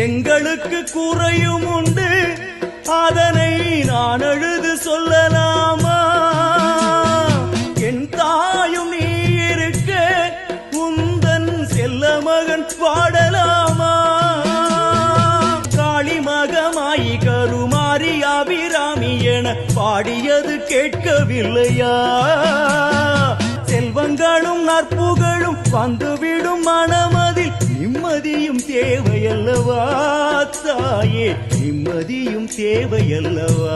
எங்களுக்கு குறையும் உண்டு, அதனை நான் அழுது சொல்லலாமா? என் தாயும் நீ இருக்க உந்தன் செல்ல மகன் பாடலாமா? காளி மகமாயி கருமாரி அபிராமி என பாடியது கேட்கவில்லையா? செல்வங்களும் நற்புகழும் வந்துவிடும் மனமதில் நிம்மதியும் தேவையல்லவா தாயே, நிம்மதியும் தேவையல்லவா?